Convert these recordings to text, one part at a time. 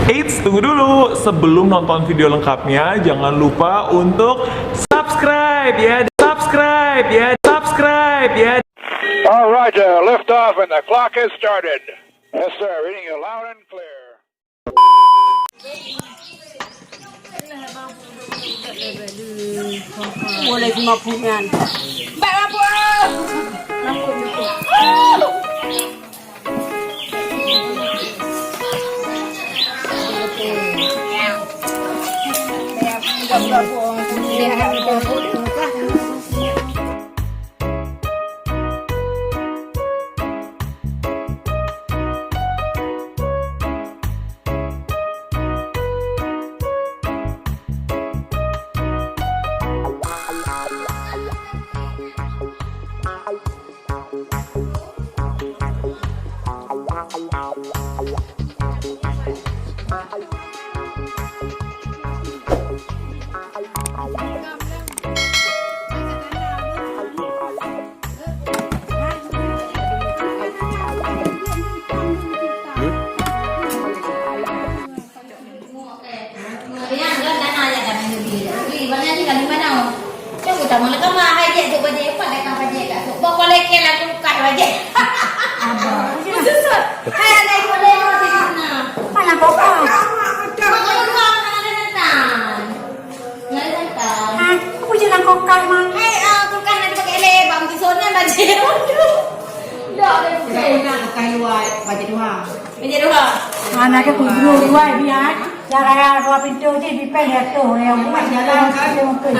Eits, tunggu dulu. Sebelum nonton video lengkapnya, jangan lupa untuk subscribe ya. Subscribe ya. All right, lift off and the clock has started. Yes, sir. Reading you loud and clear. Boleh 50-an. Mbak lampu. Lampu itu. Utama nak kemah aja tu baje apa dah kau baje kat tu. Bawa lagi lah tu kat baje. Abah. Susut. Hai ada boleh di mana? Mana kau kau? Kau kau ada datang. Ngai datang. Ha, aku jangan kau kau mah. Tu kan ada pakai lebam di zona baje. Dah ada pakai nak pakai luar baje dua. Baje dua. Mana ke kubur luar biar. Jangan dua pintu je di pelak tu. Yang buat jalan ke mungkin.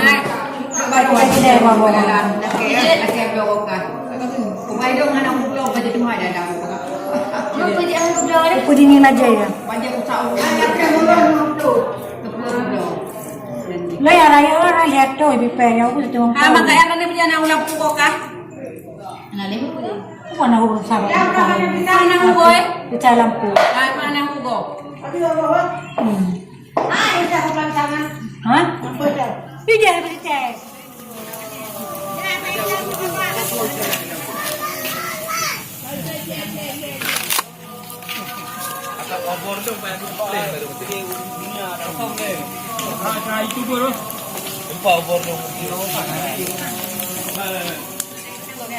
Baru lagi dah bawa dalam. Laki belokan. Kumai dong anak muda baca tu ada dah. Apa dia anak muda ni? Pudi ni aja ya. Baca usah. Laki muda muda. Lah ya raya orang lihat tu di pelak aku tu. Ah maka yang ni punya anak lampu kok kah? Anak ni pun. Bukan aku sahabat. Anak mu boy. Pecah lampu. Ah mana mu go? Ah ini dah pelan tangan. Hah? Ini dia pecah. Obor tu banyak play baru. Itu baru. Lupa obor tu.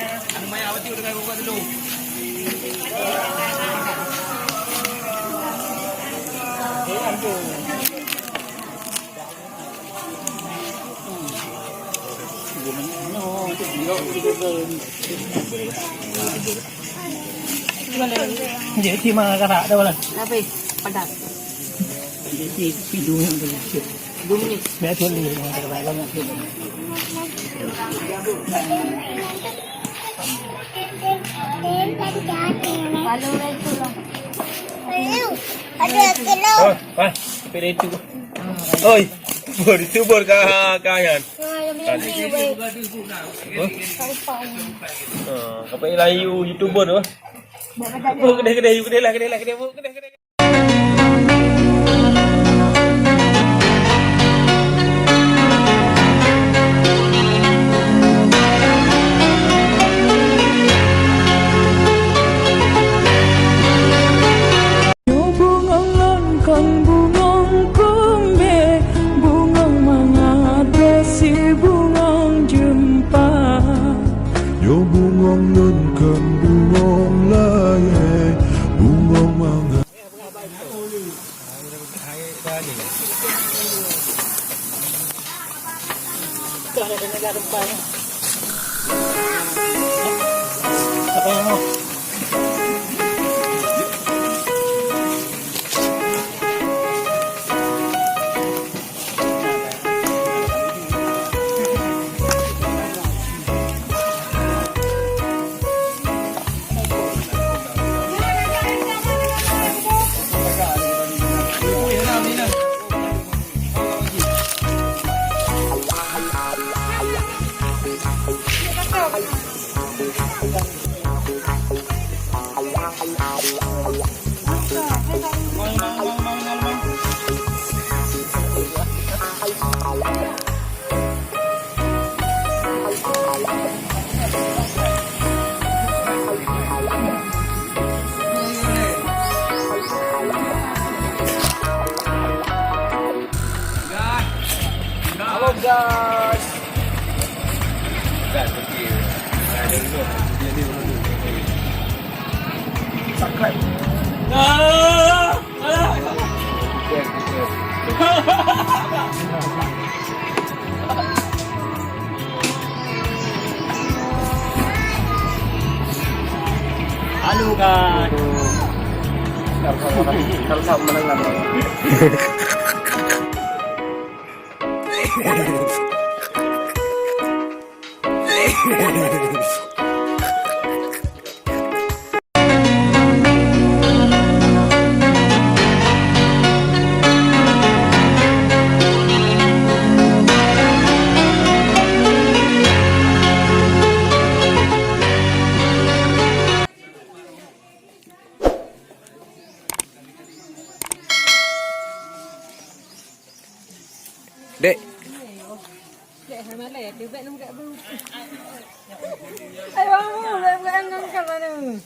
Anu mai awak tu dengan gua dulu. Jadiที่มากระดาษได้ป่ะล่ะ Tapi padat. Jadi hidung yang begitu. Hidung ni. Biar tuan ni yang kata baik banget. Kalau itu lah. Ada kilo. Oh, ah, pilih itu. Oi, bor itu bor kayan. Kau pilih layu YouTuber tu. Oh, kedai lah. Apa yang mau? guys. That's the view. Subscribe. Halo guys. Kalau menang lama. Dek. Dek sama lek, dia buat nombor baru. Ayo kamu, buat angin kat mana?